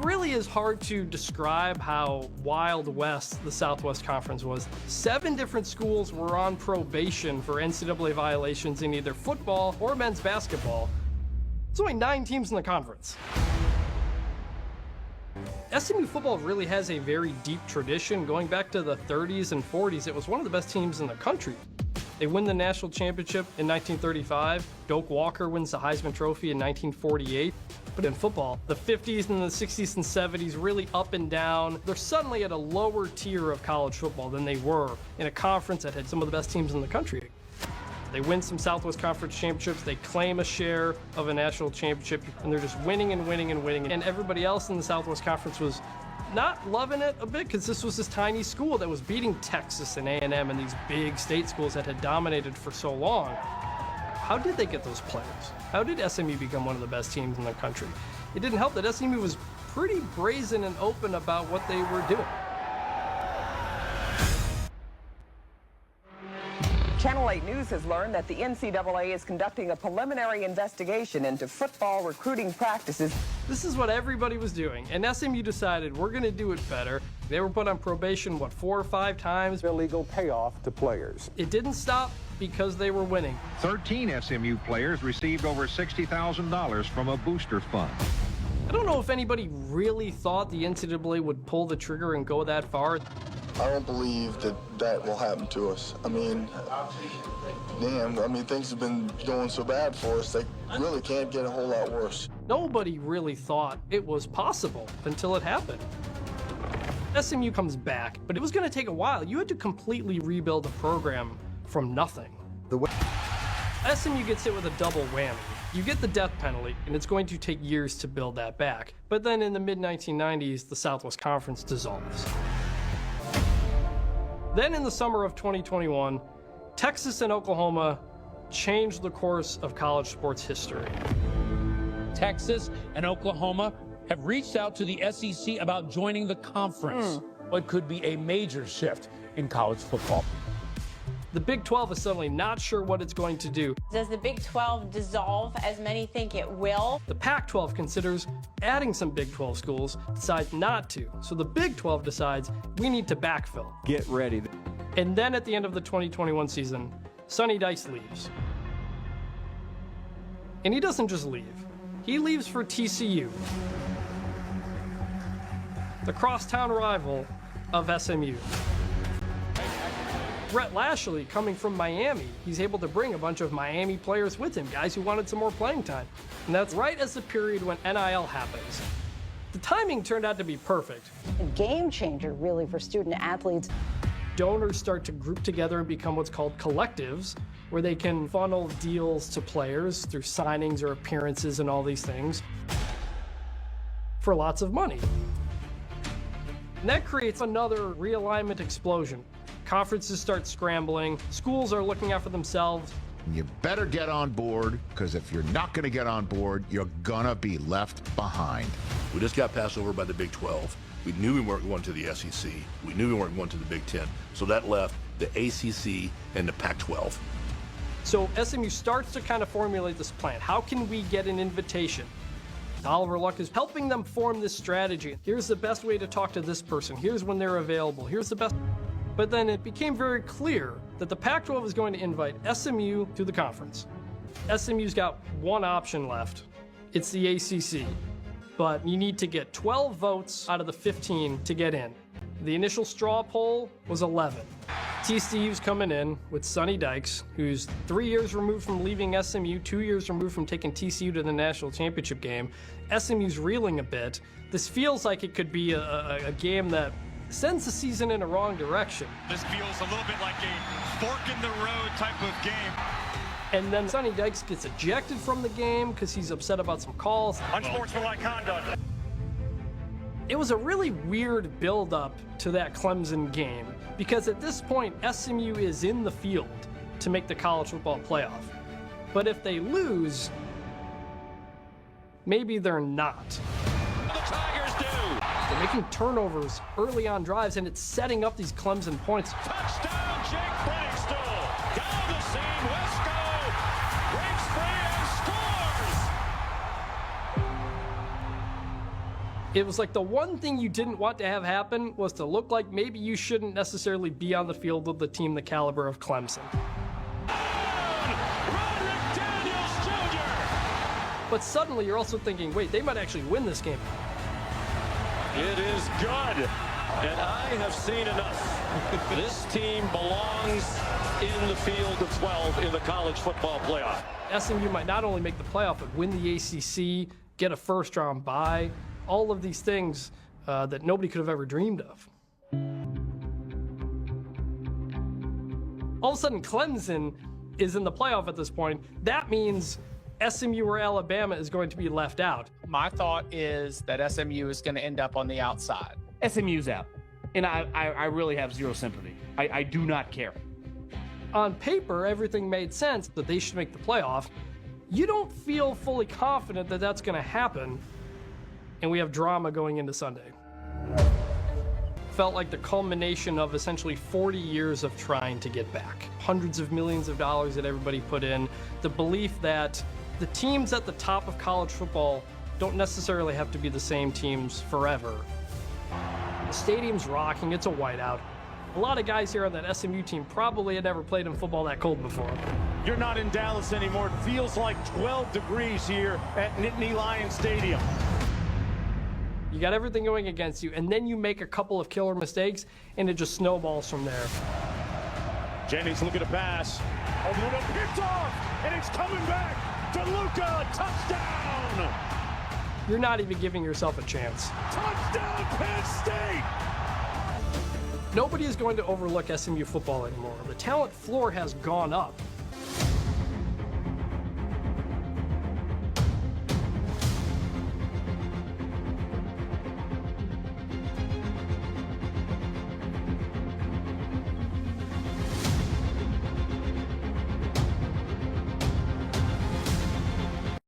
really is hard to describe how Wild West the Southwest Conference was. 7 different schools were on probation for NCAA violations in either football or men's basketball. There's only 9 teams in the conference. SMU football really has a very deep tradition. Going back to the 30s and 40s, it was one of the best teams in the country. They win the national championship in 1935. Doak Walker wins the Heisman Trophy in 1948. But in football, the 50s and the 60s and 70s really up and down. They're suddenly at a lower tier of college football than they were in a conference that had some of the best teams in the country. They win some Southwest Conference championships, they claim a share of a national championship, and they're just winning and winning and winning. And everybody else in the Southwest Conference was not loving it a bit, because this was this tiny school that was beating Texas and A&M and these big state schools that had dominated for so long. How did they get those players? How did SMU become one of the best teams in the country? It didn't help that SMU was pretty brazen and open about what they were doing. Channel 8 News has learned that the NCAA is conducting a preliminary investigation into football recruiting practices. This is what everybody was doing, and SMU decided we're going to do it better. They were put on probation, 4 or 5 times? Illegal payoff to players. It didn't stop because they were winning. 13 SMU players received over $60,000 from a booster fund. I don't know if anybody really thought the NCAA would pull the trigger and go that far. I don't believe that that will happen to us. I mean, damn, things have been going so bad for us, they really can't get a whole lot worse. Nobody really thought it was possible until it happened. SMU comes back, but it was going to take a while. You had to completely rebuild the program from nothing. SMU gets hit with a double whammy. You get the death penalty, and it's going to take years to build that back. But then in the mid-1990s, the Southwest Conference dissolves. Then in the summer of 2021, Texas and Oklahoma changed the course of college sports history. Texas and Oklahoma have reached out to the SEC about joining the conference. What could be a major shift in college football. The Big 12 is suddenly not sure what it's going to do. Does the Big 12 dissolve as many think it will? The Pac-12 considers adding some Big 12 schools, decides not to. So the Big 12 decides we need to backfill. Get ready. And then at the end of the 2021 season, Sonny Dykes leaves. And he doesn't just leave. He leaves for TCU, the crosstown rival of SMU. Brett Lashley, coming from Miami, he's able to bring a bunch of Miami players with him, guys who wanted some more playing time. And that's right as the period when NIL happens. The timing turned out to be perfect. A game changer, really, for student athletes. Donors start to group together and become what's called collectives, where they can funnel deals to players through signings or appearances and all these things for lots of money. And that creates another realignment explosion. Conferences start scrambling. Schools are looking out for themselves. You better get on board, because if you're not going to get on board, you're going to be left behind. We just got passed over by the Big 12. We knew we weren't going to the SEC. We knew we weren't going to the Big 10. So that left the ACC and the Pac-12. So SMU starts to kind of formulate this plan. How can we get an invitation? Oliver Luck is helping them form this strategy. Here's the best way to talk to this person. Here's when they're available. Here's the best. But then it became very clear that the Pac-12 is going to invite SMU to the conference. SMU's got one option left. It's the ACC. But you need to get 12 votes out of the 15 to get in. The initial straw poll was 11. TCU's coming in with Sonny Dykes, who's 3 years removed from leaving SMU, 2 years removed from taking TCU to the national championship game. SMU's reeling a bit. This feels like it could be a game that sends the season in a wrong direction. This feels a little bit like a fork-in-the-road type of game. And then Sonny Dykes gets ejected from the game because he's upset about some calls. Unsportsmanlike conduct. It was a really weird build-up to that Clemson game because at this point, SMU is in the field to make the college football playoff. But if they lose, maybe they're not. The Tigers do. They're making turnovers early on drives, and it's setting up these Clemson points. Touchdown, Jake Brenningstool. Down the seam, Wesco breaks free and scores. It was like the one thing you didn't want to have happen was to look like maybe you shouldn't necessarily be on the field with the team the caliber of Clemson. But suddenly you're also thinking, wait, they might actually win this game. It is good, and I have seen enough. This team belongs in the field of 12 in the college football playoff. SMU might not only make the playoff, but win the ACC, get a first-round bye, all of these things that nobody could have ever dreamed of. All of a sudden, Clemson is in the playoff at this point. That means SMU or Alabama is going to be left out. My thought is that SMU is going to end up on the outside. SMU's out, and I really have zero sympathy. I do not care. On paper, everything made sense that they should make the playoff. You don't feel fully confident that that's going to happen, and we have drama going into Sunday. Felt like the culmination of essentially 40 years of trying to get back. Hundreds of millions of dollars that everybody put in. The belief that the teams at the top of college football don't necessarily have to be the same teams forever. The stadium's rocking, it's a whiteout. A lot of guys here on that SMU team probably had never played in football that cold before. You're not in Dallas anymore. It feels like 12 degrees here at Nittany Lion Stadium. You got everything going against you, and then you make a couple of killer mistakes, and it just snowballs from there. Jennings looking to pass. Over the middle, picked off, and it's coming back to Luka. Touchdown! You're not even giving yourself a chance. Touchdown, Penn State! Nobody is going to overlook SMU football anymore. The talent floor has gone up.